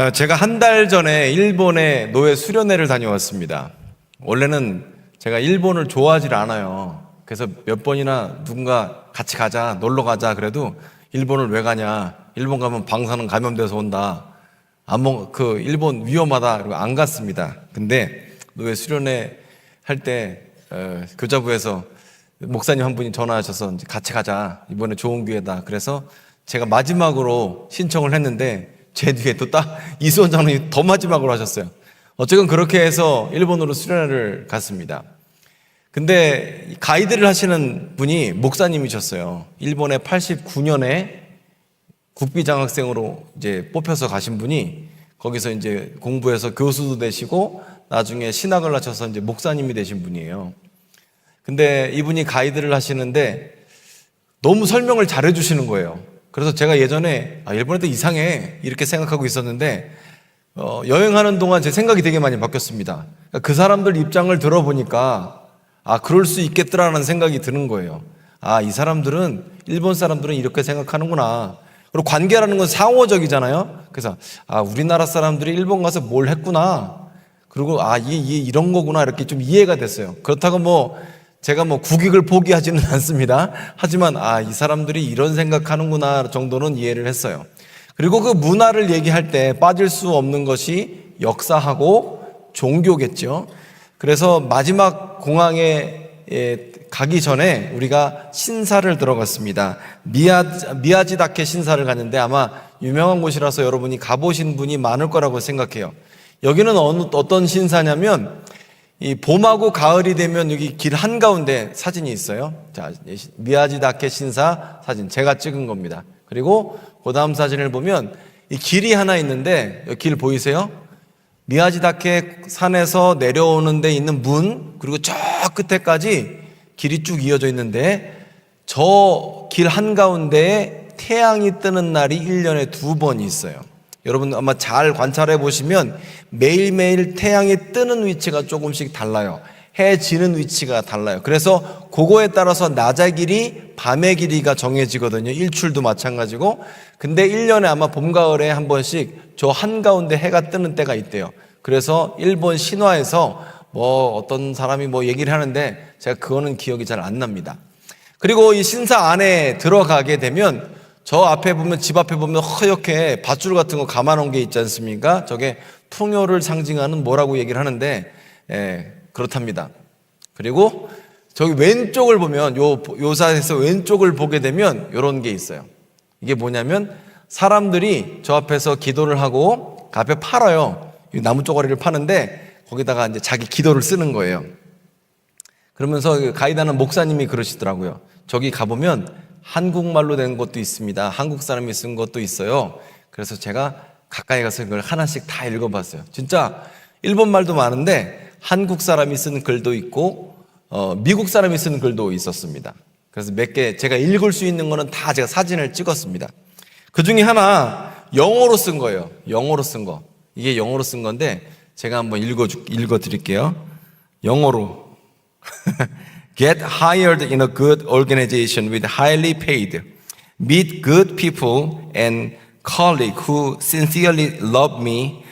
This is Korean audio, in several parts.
제가 한 달 전에 일본에 노예 수련회를 다녀왔습니다. 원래는 제가 일본을 좋아하지 않아요. 그래서 몇 번이나 누군가 같이 가자, 놀러 가자 그래도 일본을 왜 가냐? 일본 가면 방사능 감염돼서 온다. 일본 위험하다. 그리고 안 갔습니다. 근데 노예 수련회 할 때 교자부에서 목사님 한 분이 전화하셔서 같이 가자. 이번에 좋은 기회다. 그래서 제가 마지막으로 신청을 했는데 제 뒤에 또 딱 이수원 장로님이 더 마지막으로 하셨어요. 어쨌든 그렇게 해서 일본으로 수련회를 갔습니다. 근데 가이드를 하시는 분이 목사님이셨어요. 일본에 89년에 국비장학생으로 이제 뽑혀서 가신 분이 거기서 이제 공부해서 교수도 되시고 나중에 신학을 하셔서 이제 목사님이 되신 분이에요. 근데 이분이 가이드를 하시는데 너무 설명을 잘해 주시는 거예요. 그래서 제가 예전에 일본 애들 이상해 이렇게 생각하고 있었는데 여행하는 동안 제 생각이 되게 많이 바뀌었습니다. 그 사람들 입장을 들어보니까 그럴 수 있겠더라는 생각이 드는 거예요. 이 사람들은 일본 사람들은 이렇게 생각하는구나. 그리고 관계라는 건 상호적이잖아요. 그래서 우리나라 사람들이 일본 가서 뭘 했구나. 그리고 이게 이런 거구나 이렇게 좀 이해가 됐어요. 그렇다고 제가 국익을 포기하지는 않습니다. 하지만 이 사람들이 이런 생각하는구나 정도는 이해를 했어요. 그리고 그 문화를 얘기할 때 빠질 수 없는 것이 역사하고 종교겠죠. 그래서 마지막 공항에 가기 전에 우리가 신사를 들어갔습니다. 미야지다케 신사를 갔는데 아마 유명한 곳이라서 여러분이 가보신 분이 많을 거라고 생각해요. 여기는 어떤 신사냐면 이 봄하고 가을이 되면 여기 길 한가운데 사진이 있어요. 자, 미야지다케 신사 사진 제가 찍은 겁니다. 그리고 그 다음 사진을 보면 이 길이 하나 있는데 여기 길 보이세요? 미야지다케 산에서 내려오는 데 있는 문 그리고 저 끝에까지 길이 쭉 이어져 있는데 저 길 한가운데에 태양이 뜨는 날이 1년에 2번이 있어요. 여러분 아마 잘 관찰해 보시면 매일매일 태양이 뜨는 위치가 조금씩 달라요. 해 지는 위치가 달라요. 그래서 그거에 따라서 낮의 길이 밤의 길이가 정해지거든요. 일출도 마찬가지고. 근데 1년에 아마 봄, 가을에 한 번씩 저 한가운데 해가 뜨는 때가 있대요. 그래서 일본 신화에서 어떤 사람이 얘기를 하는데 제가 그거는 기억이 잘 안 납니다. 그리고 이 신사 안에 들어가게 되면 저 앞에 보면 집 앞에 보면 허옇게 밧줄 같은 거 감아놓은 게 있지 않습니까? 저게 풍요를 상징하는 뭐라고 얘기를 하는데 그렇답니다. 그리고 저기 왼쪽을 보면 요사에서 왼쪽을 보게 되면 이런 게 있어요. 이게 뭐냐면 사람들이 저 앞에서 기도를 하고 그 앞에 팔아요. 나무 쪼가리를 파는데 거기다가 이제 자기 기도를 쓰는 거예요. 그러면서 가이드하는 목사님이 그러시더라고요. 저기 가보면 한국말로 된 것도 있습니다. 한국 사람이 쓴 것도 있어요. 그래서 제가 가까이 가서 그걸 하나씩 다 읽어봤어요. 진짜 일본말도 많은데 한국 사람이 쓴 글도 있고 미국 사람이 쓴 글도 있었습니다. 그래서 몇 개 제가 읽을 수 있는 거는 다 제가 사진을 찍었습니다. 그 중에 하나 영어로 쓴 거예요. 영어로 쓴 거. 이게 영어로 쓴 건데 제가 한번 읽어드릴게요. 영어로. Get hired in a good organization with highly paid. Meet good people and colleagues who sincerely love me.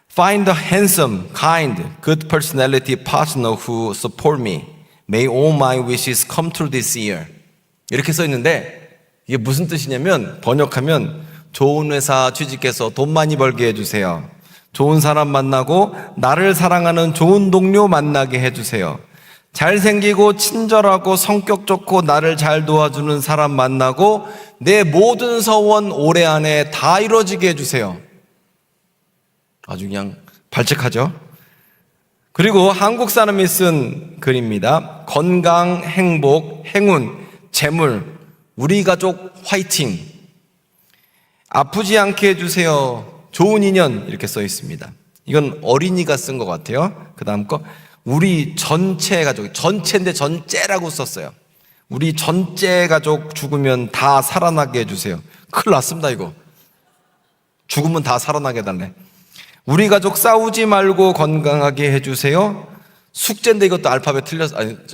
Find a handsome, kind, good personality partner who support me. May all my wishes come true this year. 이렇게 써 있는데 이게 무슨 뜻이냐면 번역하면 좋은 회사 취직해서 돈 많이 벌게 해주세요. 좋은 사람 만나고 나를 사랑하는 좋은 동료 만나게 해주세요. 잘생기고 친절하고 성격 좋고 나를 잘 도와주는 사람 만나고 내 모든 소원 올해 안에 다 이루어지게 해주세요. 아주 그냥 발칙하죠. 그리고 한국 사람이 쓴 글입니다. 건강, 행복, 행운, 재물, 우리 가족 화이팅. 아프지 않게 해주세요. 좋은 인연 이렇게 써 있습니다. 이건 어린이가 쓴 것 같아요. 그 다음 거 우리 전체 가족, 전체인데 전체라고 썼어요. 우리 전체 가족 죽으면 다 살아나게 해주세요. 큰일 났습니다 이거. 죽으면 다 살아나게 해달래. 우리 가족 싸우지 말고 건강하게 해주세요. 숙제인데 이것도 알파벳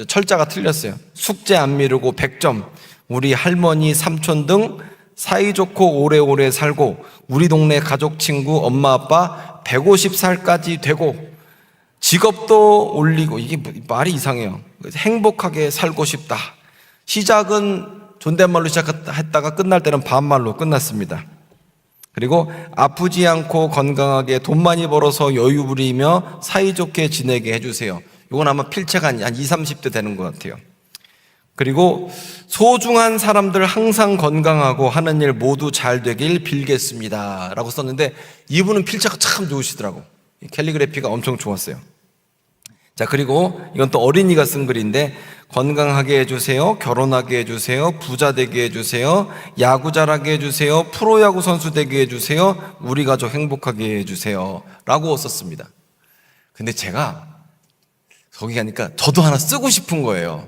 철자가 틀렸어요. 숙제 안 미루고 100점. 우리 할머니, 삼촌 등 사이좋고 오래오래 살고 우리 동네 가족, 친구, 엄마, 아빠 150살까지 되고 직업도 올리고, 이게 말이 이상해요. 행복하게 살고 싶다. 시작은 존댓말로 시작했다가 끝날 때는 반말로 끝났습니다. 그리고 아프지 않고 건강하게 돈 많이 벌어서 여유 부리며 사이좋게 지내게 해주세요. 이건 아마 필체가 한 20, 30대 되는 것 같아요. 그리고 소중한 사람들 항상 건강하고 하는 일 모두 잘 되길 빌겠습니다 라고 썼는데, 이분은 필체가 참 좋으시더라고. 캘리그래피가 엄청 좋았어요. 자, 그리고 이건 또 어린이가 쓴 글인데, 건강하게 해주세요, 결혼하게 해주세요, 부자 되게 해주세요, 야구 잘하게 해주세요, 프로야구 선수 되게 해주세요, 우리 가족 행복하게 해주세요 라고 썼습니다. 근데 제가 거기 가니까 저도 하나 쓰고 싶은 거예요.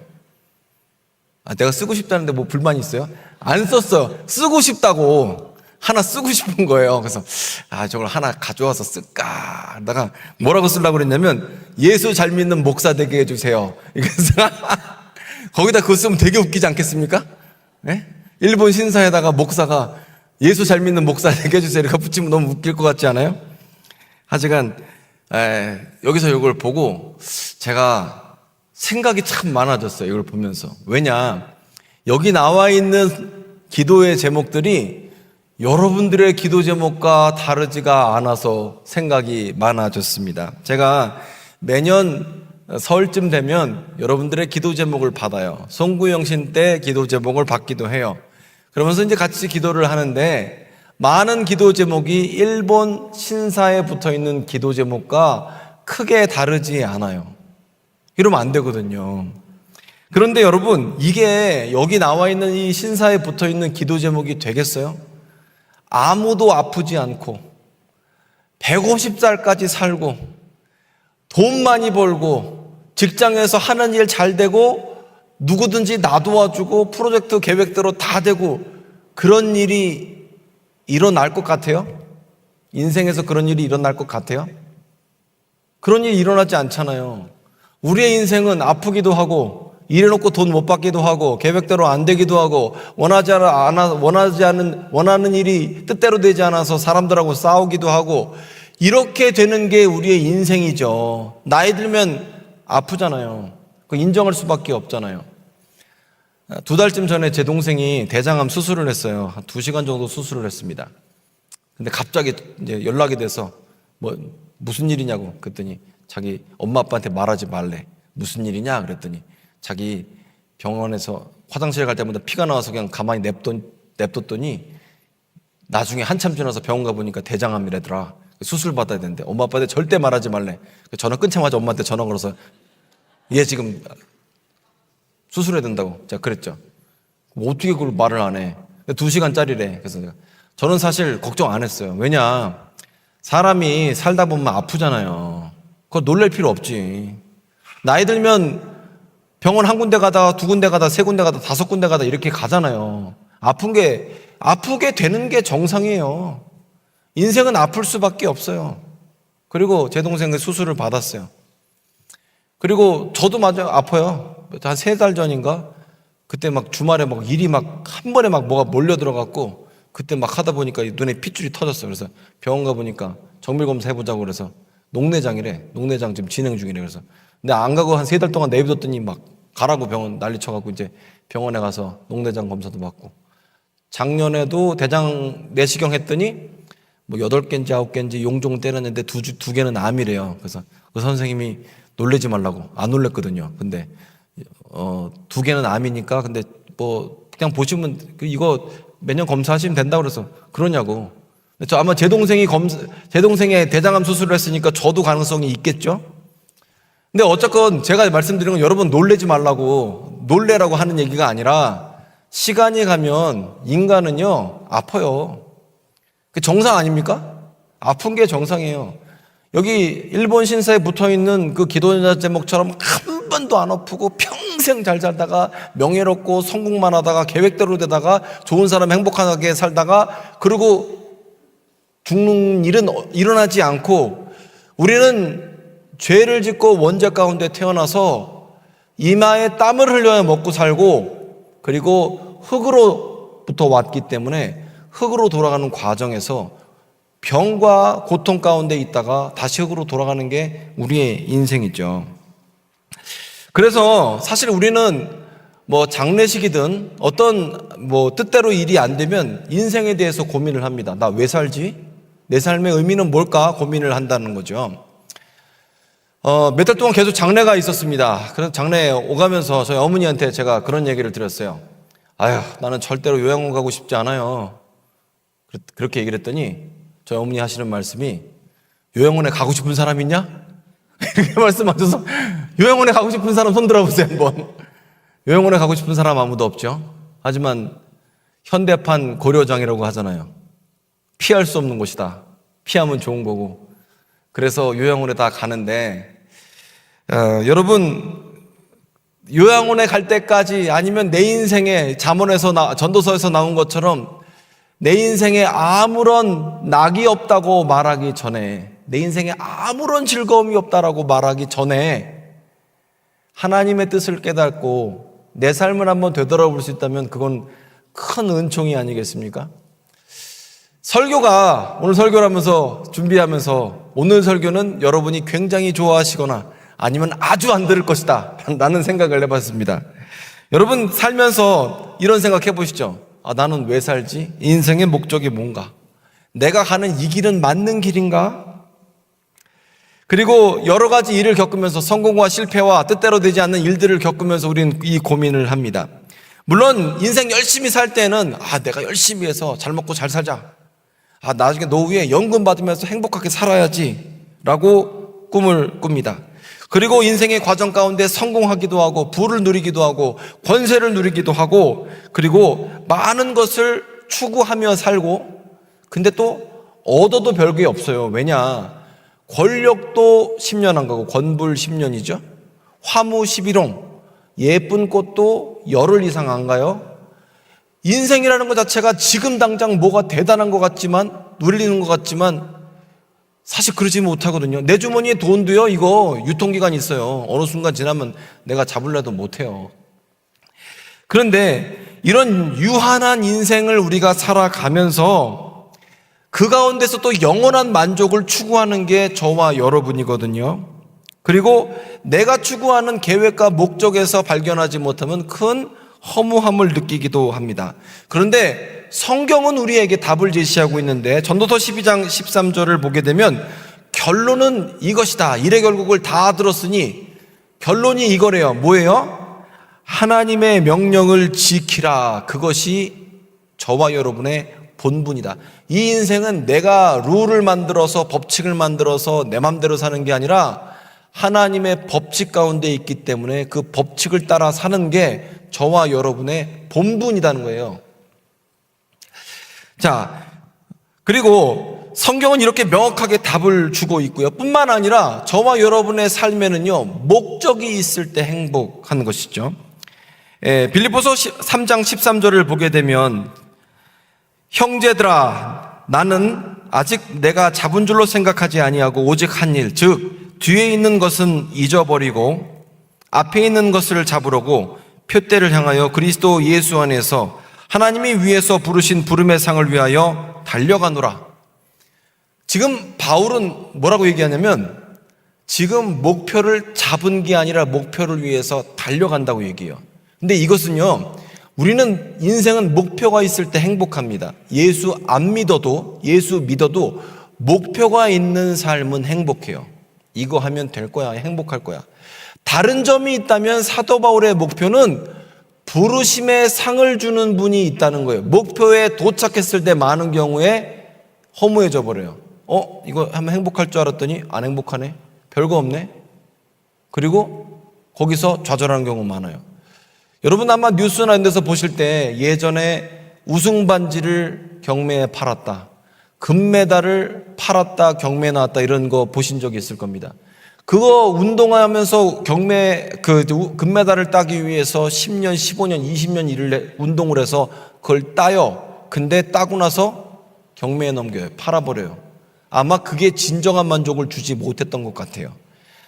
내가 쓰고 싶다는데 뭐 불만이 있어요? 안 썼어요. 쓰고 싶다고 하나 쓰고 싶은 거예요. 그래서 저걸 하나 가져와서 쓸까 하다가 뭐라고 쓰려고 그랬냐면, 예수 잘 믿는 목사 되게 해주세요. 그래서 거기다 그거 쓰면 되게 웃기지 않겠습니까? 네? 일본 신사에다가 목사가 예수 잘 믿는 목사 되게 해주세요 이렇게 붙이면 너무 웃길 것 같지 않아요? 하지만 여기서 이걸 보고 제가 생각이 참 많아졌어요. 이걸 보면서. 왜냐, 여기 나와 있는 기도의 제목들이 여러분들의 기도 제목과 다르지가 않아서 생각이 많아졌습니다. 제가 매년 설쯤 되면 여러분들의 기도 제목을 받아요. 송구영신 때 기도 제목을 받기도 해요. 그러면서 이제 같이 기도를 하는데, 많은 기도 제목이 일본 신사에 붙어 있는 기도 제목과 크게 다르지 않아요. 이러면 안 되거든요. 그런데 여러분, 이게 여기 나와 있는 이 신사에 붙어 있는 기도 제목이 되겠어요? 아무도 아프지 않고 150살까지 살고 돈 많이 벌고 직장에서 하는 일 잘 되고 누구든지 나 도와주고 프로젝트 계획대로 다 되고, 그런 일이 일어날 것 같아요? 인생에서 그런 일이 일어날 것 같아요? 그런 일이 일어나지 않잖아요. 우리의 인생은 아프기도 하고 일해놓고 돈 못 받기도 하고 계획대로 안 되기도 하고 원하는 일이 뜻대로 되지 않아서 사람들하고 싸우기도 하고, 이렇게 되는 게 우리의 인생이죠. 나이 들면 아프잖아요. 그 인정할 수밖에 없잖아요. 2달쯤 전에 제 동생이 대장암 수술을 했어요. 한 2시간 정도 수술을 했습니다. 근데 갑자기 이제 연락이 돼서 무슨 일이냐고 그랬더니 자기 엄마 아빠한테 말하지 말래. 무슨 일이냐 그랬더니 자기 병원에서 화장실 갈 때마다 피가 나와서 그냥 가만히 냅뒀더니 나중에 한참 지나서 병원 가보니까 대장암이라더라. 수술 받아야 되는데 엄마 아빠한테 절대 말하지 말래. 전화 끊자마자 엄마한테 전화 걸어서 얘 지금 수술해야 된다고 제가 그랬죠. 어떻게 그걸 말을 안 해. 2시간짜리래. 그래서 저는 사실 걱정 안 했어요. 왜냐, 사람이 살다 보면 아프잖아요. 그거 놀랄 필요 없지. 나이 들면 병원 한 군데 가다 두 군데 가다 세 군데 가다 5군데 가다 이렇게 가잖아요. 아프게 되는 게 정상이에요. 인생은 아플 수밖에 없어요. 그리고 제 동생은 수술을 받았어요. 그리고 저도 맞아요. 아파요. 한 3달 전인가? 그때 막 주말에 막 일이 막 한 번에 막 뭐가 몰려 들어갔고, 그때 막 하다 보니까 눈에 핏줄이 터졌어요. 그래서 병원 가보니까 정밀검사 해보자고 그래서 녹내장이래. 녹내장 지금 진행 중이래. 그래서 근데 안 가고 한 3달 동안 내비뒀더니 막 가라고 병원 난리 쳐갖고 이제 병원에 가서 녹내장 검사도 받고, 작년에도 대장 내시경 했더니 뭐 8개인지 9개인지 용종 때렸는데 두 개는 암이래요. 그래서 그 선생님이 놀래지 말라고. 안 놀랬거든요. 근데 2개는 암이니까 근데 뭐 그냥 보시면 이거 매년 검사하시면 된다고 그래서 그러냐고. 저 아마 제 동생의 대장암 수술을 했으니까 저도 가능성이 있겠죠. 근데 어쨌건 제가 말씀드리는 건 여러분 놀래지 말라고, 놀래라고 하는 얘기가 아니라, 시간이 가면 인간은요 아파요. 그 정상 아닙니까? 아픈 게 정상이에요. 여기 일본 신사에 붙어있는 그 기도자 제목처럼 한 번도 안 아프고 평생 잘 살다가 명예롭고 성공만 하다가 계획대로 되다가 좋은 사람 행복하게 살다가 그리고 죽는 일은 일어나지 않고, 우리는 죄를 짓고 원죄 가운데 태어나서 이마에 땀을 흘려야 먹고 살고, 그리고 흙으로부터 왔기 때문에 흙으로 돌아가는 과정에서 병과 고통 가운데 있다가 다시 흙으로 돌아가는 게 우리의 인생이죠. 그래서 사실 우리는 장례식이든 어떤 뜻대로 일이 안 되면 인생에 대해서 고민을 합니다. 나 왜 살지? 내 삶의 의미는 뭘까? 고민을 한다는 거죠. 몇 달 동안 계속 장례가 있었습니다. 그래서 장례에 오가면서 저희 어머니한테 제가 그런 얘기를 드렸어요. 아휴, 나는 절대로 요양원 가고 싶지 않아요. 그렇게 얘기를 했더니 저희 어머니 하시는 말씀이, 요양원에 가고 싶은 사람 있냐? 이렇게 말씀하셔서, 요양원에 가고 싶은 사람 손 들어보세요, 한번. 요양원에 가고 싶은 사람 아무도 없죠. 하지만 현대판 고려장이라고 하잖아요. 피할 수 없는 곳이다. 피하면 좋은 거고. 그래서 요양원에 다 가는데, 여러분, 요양원에 갈 때까지, 아니면 내 인생에 전도서에서 나온 것처럼 내 인생에 아무런 낙이 없다고 말하기 전에, 내 인생에 아무런 즐거움이 없다라고 말하기 전에 하나님의 뜻을 깨닫고 내 삶을 한번 되돌아볼 수 있다면 그건 큰 은총이 아니겠습니까? 오늘 설교를 하면서 준비하면서, 오늘 설교는 여러분이 굉장히 좋아하시거나 아니면 아주 안 들을 것이다 라는 생각을 해봤습니다. 여러분 살면서 이런 생각 해보시죠. 나는 왜 살지? 인생의 목적이 뭔가? 내가 가는 이 길은 맞는 길인가? 그리고 여러 가지 일을 겪으면서 성공과 실패와 뜻대로 되지 않는 일들을 겪으면서 우리는 이 고민을 합니다. 물론 인생 열심히 살 때는 내가 열심히 해서 잘 먹고 잘 살자, 나중에 노후에 연금 받으면서 행복하게 살아야지 라고 꿈을 꿉니다. 그리고 인생의 과정 가운데 성공하기도 하고 부를 누리기도 하고 권세를 누리기도 하고, 그리고 많은 것을 추구하며 살고, 근데 또 얻어도 별게 없어요. 왜냐? 권력도 10년 안 가고 권불 10년이죠. 화무 11홍, 예쁜 꽃도 열흘 이상 안 가요. 인생이라는 것 자체가 지금 당장 뭐가 대단한 것 같지만, 누리는 것 같지만 사실 그러지 못하거든요. 내 주머니에 돈도요, 이거 유통기간이 있어요. 어느 순간 지나면 내가 잡으려도 못해요. 그런데 이런 유한한 인생을 우리가 살아가면서 그 가운데서 또 영원한 만족을 추구하는 게 저와 여러분이거든요. 그리고 내가 추구하는 계획과 목적에서 발견하지 못하면 큰 허무함을 느끼기도 합니다. 그런데 성경은 우리에게 답을 제시하고 있는데, 전도서 12장 13절을 보게 되면 결론은 이것이다. 일의 결국을 다 들었으니 결론이 이거래요. 뭐예요? 하나님의 명령을 지키라. 그것이 저와 여러분의 본분이다. 이 인생은 내가 룰을 만들어서, 법칙을 만들어서 내 맘대로 사는 게 아니라 하나님의 법칙 가운데 있기 때문에 그 법칙을 따라 사는 게 저와 여러분의 본분이라는 거예요. 자, 그리고 성경은 이렇게 명확하게 답을 주고 있고요. 뿐만 아니라 저와 여러분의 삶에는요, 목적이 있을 때 행복한 것이죠. 빌립보서 3장 13절을 보게 되면, 형제들아, 나는 아직 내가 잡은 줄로 생각하지 아니하고 오직 한 일, 즉 뒤에 있는 것은 잊어버리고 앞에 있는 것을 잡으려고 표대를 향하여 그리스도 예수 안에서 하나님이 위에서 부르신 부름의 상을 위하여 달려가노라. 지금 바울은 뭐라고 얘기하냐면, 지금 목표를 잡은 게 아니라 목표를 위해서 달려간다고 얘기해요. 근데 이것은요, 우리는 인생은 목표가 있을 때 행복합니다. 예수 안 믿어도, 예수 믿어도 목표가 있는 삶은 행복해요. 이거 하면 될 거야, 행복할 거야. 다른 점이 있다면 사도 바울의 목표는 부르심의 상을 주는 분이 있다는 거예요. 목표에 도착했을 때 많은 경우에 허무해져 버려요. 이거 하면 행복할 줄 알았더니 안 행복하네, 별거 없네. 그리고 거기서 좌절하는 경우 많아요. 여러분 아마 뉴스나 이런 데서 보실 때 예전에 우승 반지를 경매에 팔았다, 금메달을 팔았다, 경매에 나왔다, 이런 거 보신 적이 있을 겁니다. 그거 운동하면서 금메달을 따기 위해서 10년, 15년, 20년 운동을 해서 그걸 따요. 근데 따고 나서 경매에 넘겨요. 팔아버려요. 아마 그게 진정한 만족을 주지 못했던 것 같아요.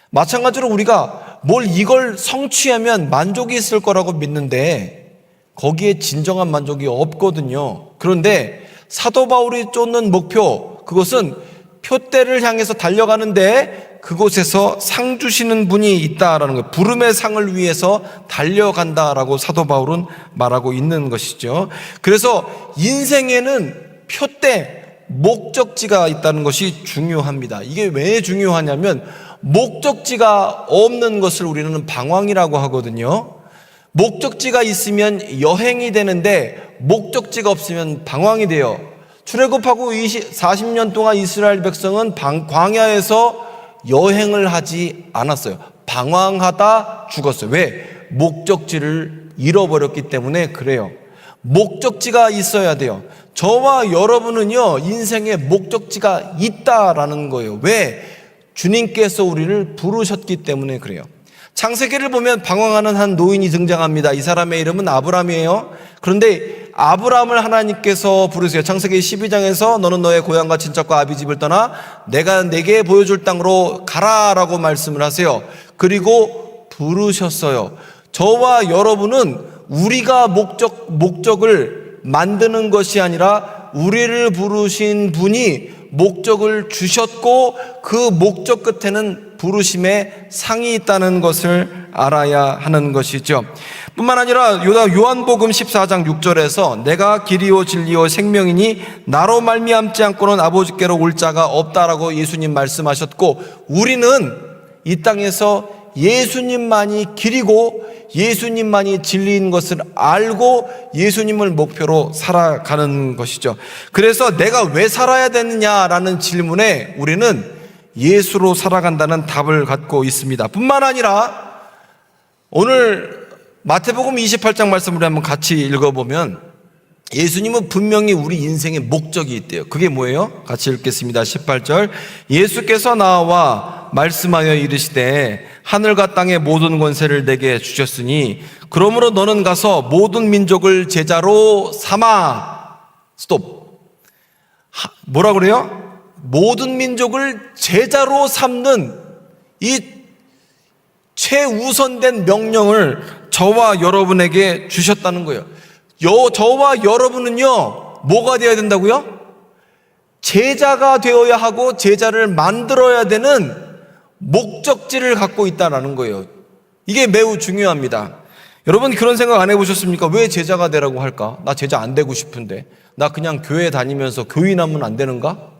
마찬가지로 우리가 이걸 성취하면 만족이 있을 거라고 믿는데 거기에 진정한 만족이 없거든요. 그런데 사도 바울이 쫓는 목표, 그것은 표대를 향해서 달려가는데 그곳에서 상 주시는 분이 있다라는 거예요. 부름의 상을 위해서 달려간다라고 사도 바울은 말하고 있는 것이죠. 그래서 인생에는 표대, 목적지가 있다는 것이 중요합니다. 이게 왜 중요하냐면 목적지가 없는 것을 우리는 방황이라고 하거든요. 목적지가 있으면 여행이 되는데 목적지가 없으면 방황이 돼요. 출애굽하고 40년 동안 이스라엘 백성은 광야에서 여행을 하지 않았어요. 방황하다 죽었어요. 왜? 목적지를 잃어버렸기 때문에 그래요. 목적지가 있어야 돼요. 저와 여러분은요, 인생에 목적지가 있다라는 거예요. 왜? 주님께서 우리를 부르셨기 때문에 그래요. 창세기를 보면 방황하는 한 노인이 등장합니다. 이 사람의 이름은 아브람이에요. 그런데 아브람을 하나님께서 부르세요. 창세기 12장에서 너는 너의 고향과 친척과 아비 집을 떠나 내가 내게 보여줄 땅으로 가라라고 말씀을 하세요. 그리고 부르셨어요. 저와 여러분은 우리가 목적을 만드는 것이 아니라 우리를 부르신 분이 목적을 주셨고 그 목적 끝에는 부르심의 상이 있다는 것을 알아야 하는 것이죠. 뿐만 아니라 요한복음 14장 6절에서 내가 길이요 진리요 생명이니 나로 말미암지 않고는 아버지께로 올 자가 없다라고 예수님 말씀하셨고, 우리는 이 땅에서 예수님만이 길이고 예수님만이 진리인 것을 알고 예수님을 목표로 살아가는 것이죠. 그래서 내가 왜 살아야 되느냐라는 질문에 우리는 예수로 살아간다는 답을 갖고 있습니다. 뿐만 아니라 오늘 마태복음 28장 말씀을 한번 같이 읽어보면 예수님은 분명히 우리 인생의 목적이 있대요. 그게 뭐예요? 같이 읽겠습니다. 18절. 예수께서 나와 말씀하여 이르시되 하늘과 땅의 모든 권세를 내게 주셨으니 그러므로 너는 가서 모든 민족을 제자로 삼아. 스톱. 뭐라 그래요? 모든 민족을 제자로 삼는 이 최우선된 명령을 저와 여러분에게 주셨다는 거예요. 저와 여러분은요, 뭐가 되어야 된다고요? 제자가 되어야 하고 제자를 만들어야 되는 목적지를 갖고 있다는 거예요. 이게 매우 중요합니다. 여러분 그런 생각 안 해보셨습니까? 왜 제자가 되라고 할까? 나 제자 안 되고 싶은데. 나 그냥 교회 다니면서 교인하면 안 되는가?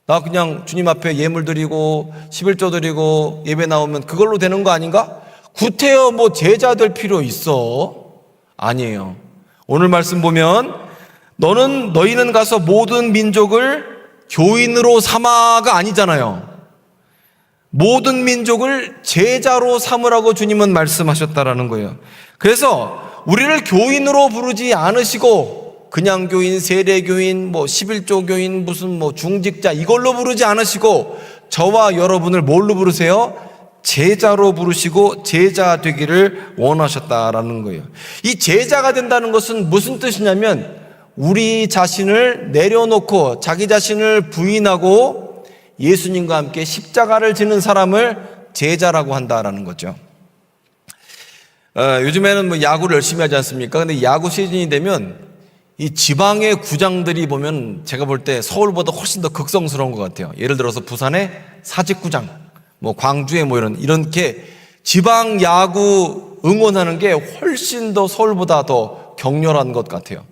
나 그냥 주님 앞에 예물 드리고 11조 드리고 예배 나오면 그걸로 되는 거 아닌가? 구태여 뭐 제자 될 필요 있어? 아니에요. 오늘 말씀 보면 너희는 가서 모든 민족을 교인으로 삼아가 아니잖아요. 모든 민족을 제자로 삼으라고 주님은 말씀하셨다라는 거예요. 그래서 우리를 교인으로 부르지 않으시고 그냥 교인, 세례교인, 11조 교인, 무슨 중직자 이걸로 부르지 않으시고 저와 여러분을 뭘로 부르세요? 제자로 부르시고 제자 되기를 원하셨다라는 거예요. 이 제자가 된다는 것은 무슨 뜻이냐면 우리 자신을 내려놓고 자기 자신을 부인하고 예수님과 함께 십자가를 지는 사람을 제자라고 한다라는 거죠. 요즘에는 야구를 열심히 하지 않습니까? 근데 야구 시즌이 되면 이 지방의 구장들이 보면 제가 볼 때 서울보다 훨씬 더 극성스러운 것 같아요. 예를 들어서 부산의 사직구장, 광주에 이렇게 지방 야구 응원하는 게 훨씬 더 서울보다 더 격렬한 것 같아요.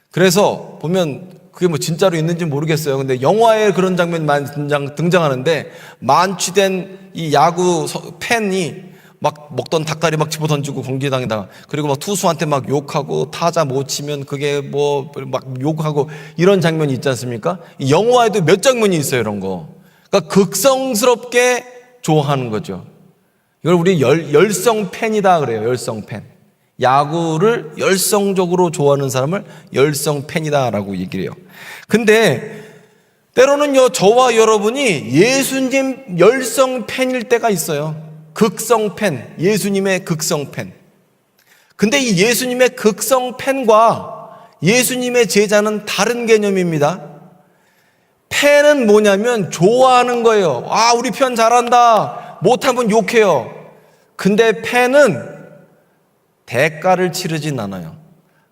그래서 보면 그게 진짜로 있는지 모르겠어요. 근데 영화에 그런 장면이 많이 등장하는데 만취된 이 야구 팬이 막 먹던 닭다리 막 집어 던지고 공기당에다가, 그리고 막 투수한테 막 욕하고 타자 못 치면 그게 막 욕하고 이런 장면이 있지 않습니까? 이 영화에도 몇 장면이 있어요, 이런 거. 그러니까 극성스럽게 좋아하는 거죠. 이걸 우리 열성 팬이다 그래요. 열성 팬. 야구를 열성적으로 좋아하는 사람을 열성 팬이다라고 얘기를 해요. 근데 때로는요, 저와 여러분이 예수님 열성 팬일 때가 있어요. 극성 팬, 예수님의 극성 팬. 근데 이 예수님의 극성 팬과 예수님의 제자는 다른 개념입니다. 팬은 뭐냐면 좋아하는 거예요. 아, 우리 편 잘한다. 못하면 욕해요. 근데 팬은 대가를 치르진 않아요.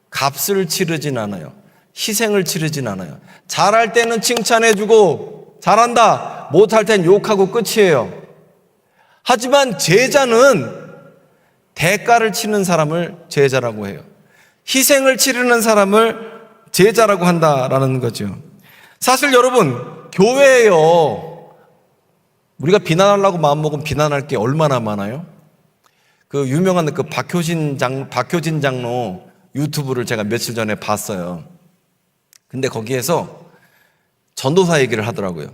값을 치르진 않아요. 희생을 치르진 않아요. 잘할 때는 칭찬해주고 잘한다, 못할 땐 욕하고 끝이에요. 하지만 제자는 대가를 치는 사람을 제자라고 해요. 희생을 치르는 사람을 제자라고 한다라는 거죠. 사실 여러분, 교회예요. 우리가 비난하려고 마음먹으면 비난할 게 얼마나 많아요? 그 유명한 그 박효진 장로 유튜브를 제가 며칠 전에 봤어요. 근데 거기에서 전도사 얘기를 하더라고요.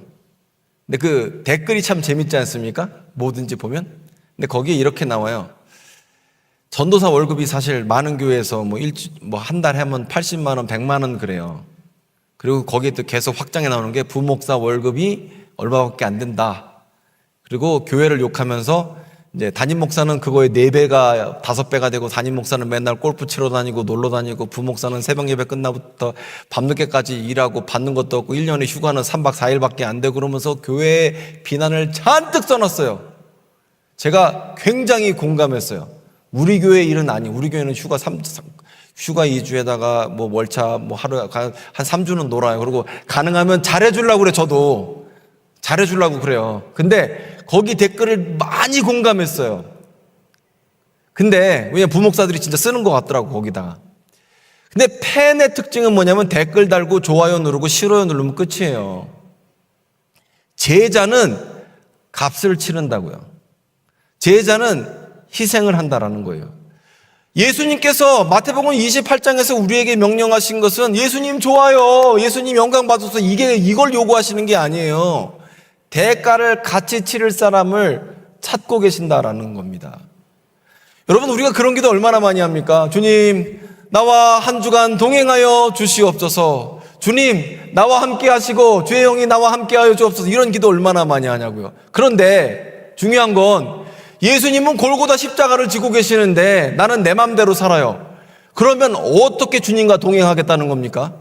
근데 그 댓글이 참 재밌지 않습니까? 뭐든지 보면. 근데 거기에 이렇게 나와요. 전도사 월급이 사실 많은 교회에서 한 달에 하면 80만 원, 100만 원 그래요. 그리고 거기에 또 계속 확장해 나오는 게 부목사 월급이 얼마밖에 안 된다. 그리고 교회를 욕하면서 이제 담임 목사는 그거에 4배가 5배가 되고, 담임 목사는 맨날 골프 치러 다니고 놀러 다니고, 부목사는 새벽 예배 끝나부터 밤늦게까지 일하고 받는 것도 없고 1년에 휴가는 3박 4일밖에 안 되고, 그러면서 교회에 비난을 잔뜩 써놨어요. 제가 굉장히 공감했어요. 우리 교회 일은 아니, 우리 교회는 휴가 2주에다가 월차 하루에 한 3주는 놀아요. 그리고 가능하면 잘해주려고 그래. 저도 잘해주려고 그래요. 근데 거기 댓글을 많이 공감했어요. 근데 왜냐면 부목사들이 진짜 쓰는 것 같더라고, 거기다가. 근데 팬의 특징은 뭐냐면 댓글 달고 좋아요 누르고 싫어요 누르면 끝이에요. 제자는 값을 치른다고요. 제자는 희생을 한다라는 거예요. 예수님께서 마태복음 28장에서 우리에게 명령하신 것은 예수님 좋아요, 예수님 영광 받아서 이걸 요구하시는 게 아니에요. 대가를 같이 치를 사람을 찾고 계신다라는 겁니다. 여러분, 우리가 그런 기도 얼마나 많이 합니까? 주님, 나와 한 주간 동행하여 주시옵소서. 주님, 나와 함께 하시고 주의 영이 나와 함께 하여 주옵소서. 이런 기도 얼마나 많이 하냐고요. 그런데 중요한 건 예수님은 골고다 십자가를 지고 계시는데 나는 내 맘대로 살아요. 그러면 어떻게 주님과 동행하겠다는 겁니까?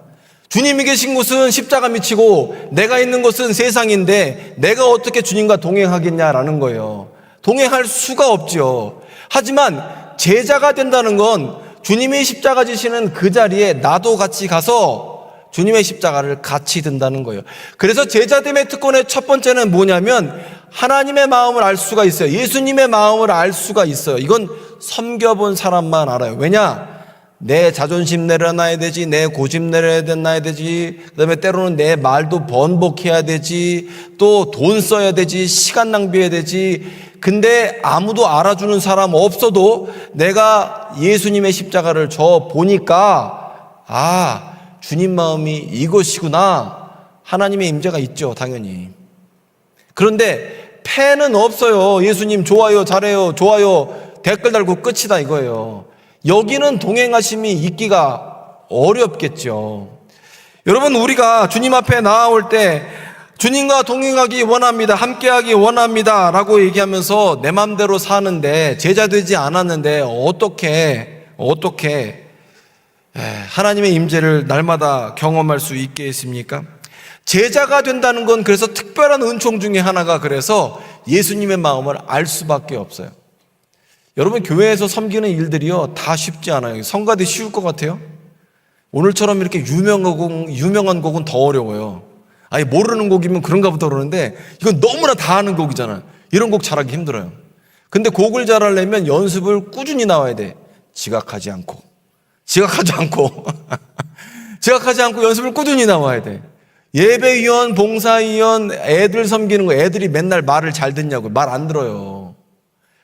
주님이 계신 곳은 십자가 밑이고 내가 있는 곳은 세상인데 내가 어떻게 주님과 동행하겠냐라는 거예요. 동행할 수가 없죠. 하지만 제자가 된다는 건 주님이 십자가 지시는 그 자리에 나도 같이 가서 주님의 십자가를 같이 든다는 거예요. 그래서 제자됨의 특권의 첫 번째는 뭐냐면 하나님의 마음을 알 수가 있어요. 예수님의 마음을 알 수가 있어요. 이건 섬겨본 사람만 알아요. 왜냐? 내 자존심 내려놔야 되지, 내 고집 내려놔야 되지, 그 다음에 때로는 내 말도 번복해야 되지, 또 돈 써야 되지, 시간 낭비해야 되지. 근데 아무도 알아주는 사람 없어도 내가 예수님의 십자가를 져 보니까 주님 마음이 이것이구나. 하나님의 임재가 있죠, 당연히. 그런데 팬은 없어요. 예수님 좋아요, 잘해요, 좋아요, 댓글 달고 끝이다 이거예요. 여기는 동행하심이 있기가 어렵겠죠. 여러분, 우리가 주님 앞에 나아올 때 주님과 동행하기 원합니다, 함께하기 원합니다 라고 얘기하면서 내 맘대로 사는데, 제자 되지 않았는데 어떻게 하나님의 임재를 날마다 경험할 수 있게 했습니까? 제자가 된다는 건 그래서 특별한 은총 중에 하나가, 그래서 예수님의 마음을 알 수밖에 없어요. 여러분, 교회에서 섬기는 일들이요 다 쉽지 않아요. 성가대 쉬울 것 같아요? 오늘처럼 이렇게 유명한 곡은 더 어려워요. 아예 모르는 곡이면 그런가 보다 그러는데 이건 너무나 다 아는 곡이잖아요. 이런 곡 잘하기 힘들어요. 근데 곡을 잘하려면 연습을 꾸준히 나와야 돼. 지각하지 않고 연습을 꾸준히 나와야 돼. 예배위원, 봉사위원, 애들 섬기는 거, 애들이 맨날 말을 잘 듣냐고. 말 안 들어요.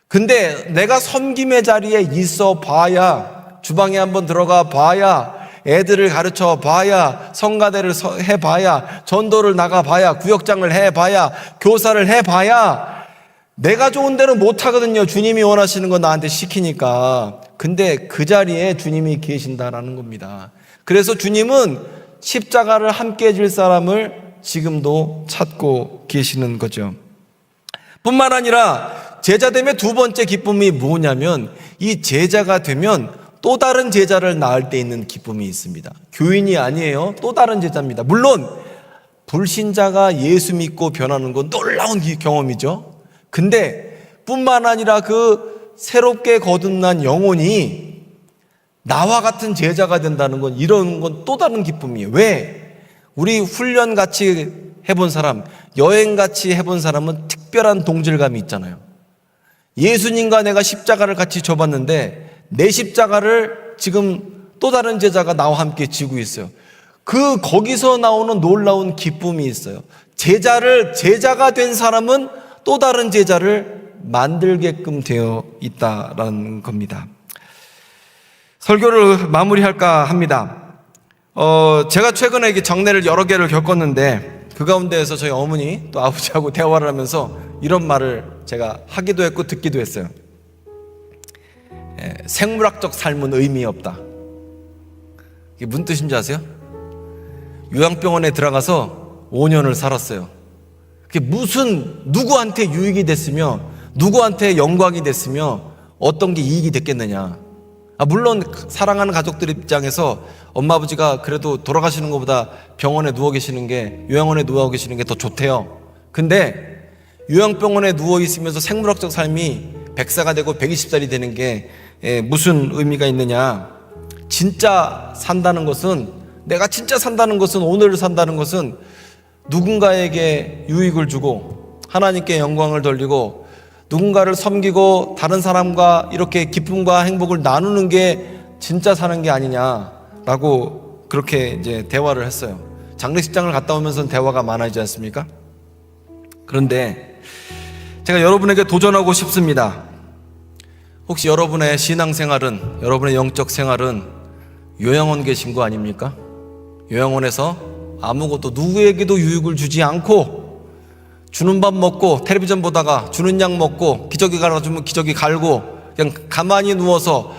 근데 내가 섬김의 자리에 있어 봐야, 주방에 한번 들어가 봐야, 애들을 가르쳐 봐야, 성가대를 해봐야, 전도를 나가봐야, 구역장을 해봐야, 교사를 해봐야 내가 좋은 데는 못하거든요. 주님이 원하시는 거 나한테 시키니까. 근데 그 자리에 주님이 계신다라는 겁니다. 그래서 주님은 십자가를 함께 해줄 사람을 지금도 찾고 계시는 거죠. 뿐만 아니라 제자됨의 두 번째 기쁨이 뭐냐면, 이 제자가 되면 또 다른 제자를 낳을 때 있는 기쁨이 있습니다. 교인이 아니에요. 또 다른 제자입니다. 물론 불신자가 예수 믿고 변하는 건 놀라운 경험이죠. 근데 뿐만 아니라 그 새롭게 거듭난 영혼이 나와 같은 제자가 된다는 건 이런 건 또 다른 기쁨이에요. 왜? 우리 훈련 같이 해본 사람, 여행 같이 해본 사람은 특별한 동질감이 있잖아요. 예수님과 내가 십자가를 같이 져봤는데 내 십자가를 지금 또 다른 제자가 나와 함께 지고 있어요. 거기서 나오는 놀라운 기쁨이 있어요. 제자가 된 사람은 또 다른 제자를 만들게끔 되어 있다라는 겁니다. 설교를 마무리할까 합니다. 제가 최근에 이게 장례를 여러 개를 겪었는데 그 가운데에서 저희 어머니 또 아버지하고 대화를 하면서 이런 말을 제가 하기도 했고 듣기도 했어요. 생물학적 삶은 의미 없다. 이게 무슨 뜻인지 아세요? 요양병원에 들어가서 5년을 살았어요. 그게 누구한테 유익이 됐으며 누구한테 영광이 됐으며 어떤 게 이익이 됐겠느냐. 물론 사랑하는 가족들 입장에서 엄마 아버지가 그래도 돌아가시는 것보다 병원에 누워 계시는 게, 요양원에 누워 계시는 게 더 좋대요. 근데 요양병원에 누워 있으면서 생물학적 삶이 100세가 되고 120살이 되는 게 무슨 의미가 있느냐. 진짜 산다는 것은, 내가 진짜 산다는 것은, 오늘을 산다는 것은 누군가에게 유익을 주고 하나님께 영광을 돌리고 누군가를 섬기고 다른 사람과 이렇게 기쁨과 행복을 나누는 게 진짜 사는 게 아니냐라고 그렇게 이제 대화를 했어요. 장례식장을 갔다 오면서는 대화가 많아지지 않습니까? 그런데 제가 여러분에게 도전하고 싶습니다. 혹시 여러분의 신앙생활은, 여러분의 영적 생활은 요양원 계신 거 아닙니까? 요양원에서 아무것도 누구에게도 유익을 주지 않고 주는 밥 먹고 텔레비전 보다가 주는 약 먹고 기저귀 갈아주면 기저귀 갈고 그냥 가만히 누워서,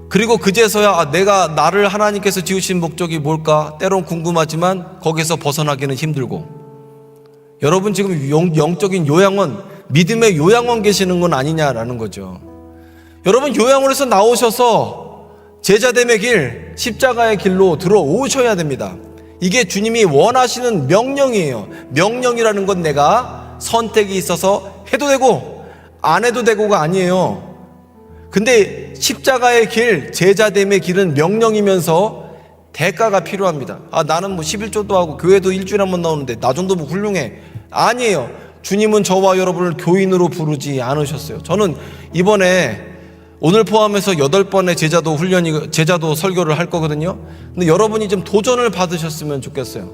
그리고 그제서야 나를 하나님께서 지으신 목적이 뭘까 때론 궁금하지만 거기서 벗어나기는 힘들고, 여러분 지금 영적인 요양원, 믿음의 요양원 계시는 건 아니냐라는 거죠. 여러분 요양원에서 나오셔서 제자됨의 길, 십자가의 길로 들어오셔야 됩니다. 이게 주님이 원하시는 명령이에요. 명령이라는 건 내가 선택이 있어서 해도 되고 안 해도 되고가 아니에요. 근데 십자가의 길, 제자됨의 길은 명령이면서 대가가 필요합니다. 나는 11조도 하고 교회도 일주일에 한 번 나오는데 나 정도면 훌륭해. 아니에요. 주님은 저와 여러분을 교인으로 부르지 않으셨어요. 저는 이번에 오늘 포함해서 8번의 제자도 설교를 할 거거든요. 근데 여러분이 좀 도전을 받으셨으면 좋겠어요.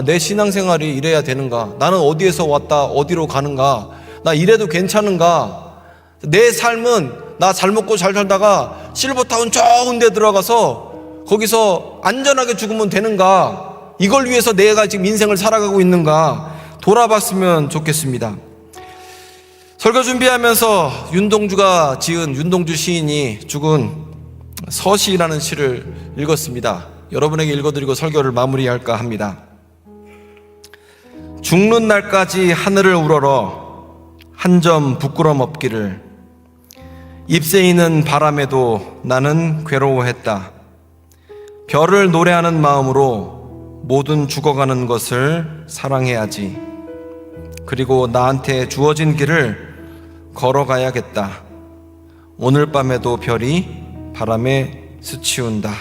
내 신앙생활이 이래야 되는가? 나는 어디에서 왔다 어디로 가는가? 나 이래도 괜찮은가? 내 삶은 나 잘 먹고 잘 살다가 실버타운 좋은 데 들어가서 거기서 안전하게 죽으면 되는가? 이걸 위해서 내가 지금 인생을 살아가고 있는가? 돌아봤으면 좋겠습니다. 설교 준비하면서 윤동주 시인이 죽은 서시라는 시를 읽었습니다. 여러분에게 읽어드리고 설교를 마무리할까 합니다. 죽는 날까지 하늘을 우러러 한 점 부끄럼 없기를, 잎새이는 바람에도 나는 괴로워했다. 별을 노래하는 마음으로 모든 죽어가는 것을 사랑해야지. 그리고 나한테 주어진 길을 걸어가야겠다. 오늘 밤에도 별이 바람에 스치운다.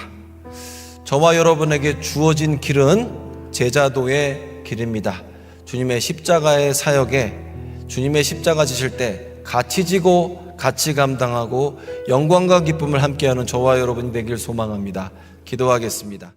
저와 여러분에게 주어진 길은 제자도의 길입니다. 주님의 십자가의 사역에, 주님의 십자가 지실 때 같이 지고 같이 감당하고 영광과 기쁨을 함께하는 저와 여러분이 되길 소망합니다. 기도하겠습니다.